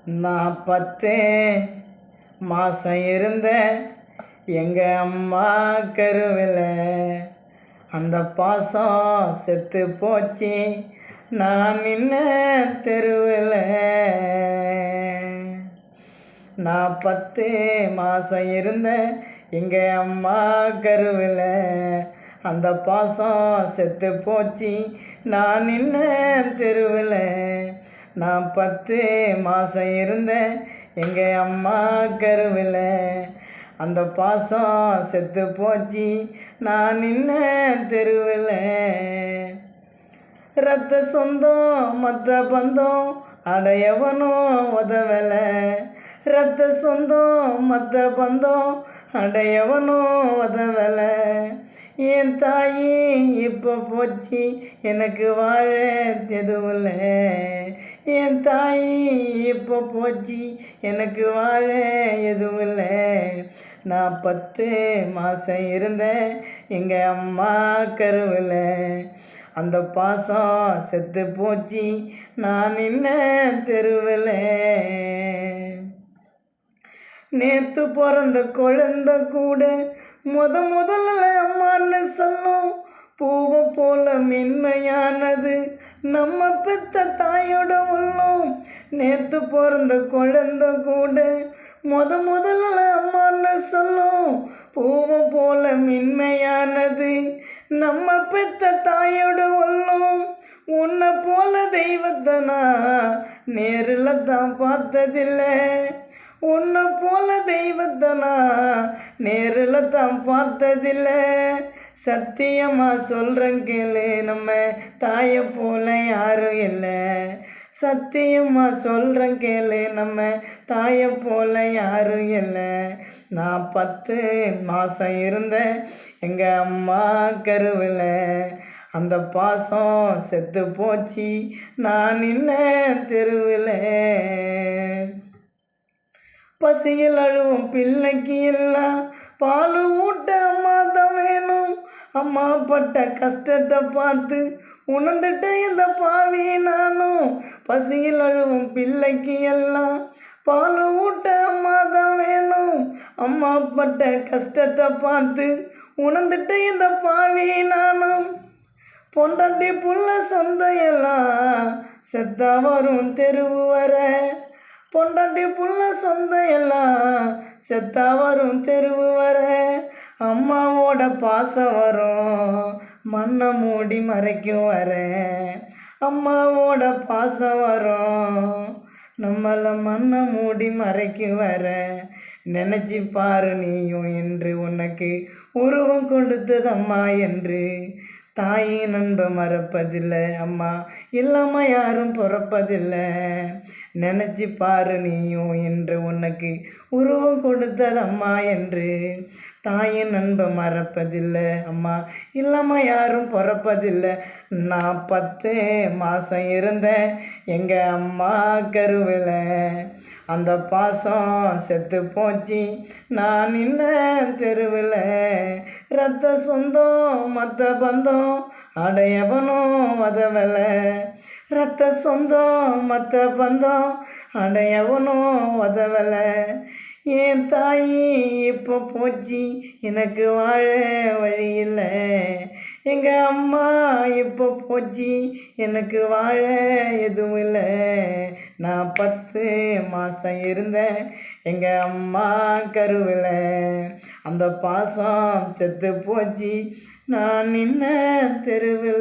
நான் 10 மாதம் இருந்தேன் எங்கள் அம்மா கருவில். அந்த பாசம் செத்து போச்சு நான் நின்ன தெருவில். நான் 10 மாதம் இருந்தேன் எங்கள் அம்மா கருவில். அந்த பாசம் செத்து போச்சு நான் நின்ன தெருவில். நான் 10 மாதம் இருந்தேன் எங்கள் அம்மா கருவில். அந்த பாசம் செத்து போச்சு நான் நின்ன தெருவில். ரத்த சொந்தம் மற்ற பந்தம் அடையவனும் உதவலை. ரத்த சொந்தம் மற்ற பந்தம் அடையவனும் உதவலை. என் தாயி இப்போ போச்சு எனக்கு வாழ எதுவும். என் தாயி இப்போ போச்சு எனக்கு வாழ எதுவும். நான் 10 மாதம் இருந்தேன் எங்கள் அம்மா கருவில். அந்த பாசம் செத்து போச்சு நான் நின்ன தெருவில். நேற்று பிறந்த குழந்தை கூட முதல்ல அம்மான்னு சொல்லும். பூவை போல மென்மையானது நம்ம பெத்த தாயோட உள்ளம். நேற்று பிறந்த குழந்தை கூட முதல்ல அம்மான்னு சொல்லும். பூவை போல மென்மையானது நம்ம பெத்த தாயோட உள்ளம். உன்னை போல தெய்வத்தை நான் நேரில் தான் பார்த்ததில்லை. உன்னை போல தெய்வத்தை நான் நேரில் தான் பார்த்ததில்லை. சத்தியமாக சொல்கிறேன் கேளு, நம்ம தாயை போல யாரும் இல்லை. சத்தியமாக சொல்கிறேன் கேளு, நம்ம தாயை போல யாரும் இல்லை. நான் 10 மாதம் இருந்தேன் எங்கள் அம்மா கருவில். அந்த பாசம் செத்து போச்சு நான் நின்ன தெருவில். பசியில் அழுவும் பிள்ளைக்கு எல்லாம் பால் ஊட்ட அம்மா தான் வேணும். அம்மா பட்ட கஷ்டத்தை பார்த்து உணர்ந்துட்ட இந்த பாவி நானும். பசியில் அழுவும் பிள்ளைக்கு எல்லாம் பால் ஊட்ட அம்மா தான் வேணும். அம்மா பட்ட கஷ்டத்தை பார்த்து உணர்ந்துட்ட இந்த பாவி நானும். பொண்டாட்டி புள்ள சொந்தம் எல்லாம் செத்தா வரும் தெருவு வர. பொண்டாட்டி புள்ள சொந்தம் எல்லாம் செத்தா வரும் தெருவு வர. அம்மாவோட பாசம் வரும் மண்ணை மூடி மறைக்கும் வர. அம்மாவோட பாசம் வரும் நம்மளை மண்ணை மூடி மறைக்கும் வர. நினச்சி பாரு நீயும் என்று உனக்கு உருவம் கொடுத்தது அம்மா என்று. தாயின் நண்பை மறப்பதில்லை, அம்மா இல்லாமல் யாரும் பிறப்பதில்லை. நினச்சி பாரு நீயும் என்று உனக்கு உருவம் கொடுத்தது அம்மா என்று. தாயின் நண்பை மறப்பதில்லை, அம்மா இல்லாமல் யாரும் பிறப்பதில்லை. நான் 10 மாதம் இருந்தேன் எங்கள் அம்மா கருவில். அந்த பாசம் செத்து போச்சு நான் நின்ன தெருவில். ரத்த சொந்தம் மற்ற பந்தம் அடையவனும் உதவலை. ரத்த சொந்தம் மற்ற பந்தம் அடையவனும் உதவலை. என் தாயி இப்போ போச்சு எனக்கு வாழ வழி இல்லை. எங்கள் அம்மா இப்போ போச்சு எனக்கு வாழ எதுவும் இல்லை. நான் 10 மாதம் இருந்தேன் எங்கள் அம்மா கருவில். அந்த பாசம் செத்து போச்சு நான் நின்ன தெருவில்.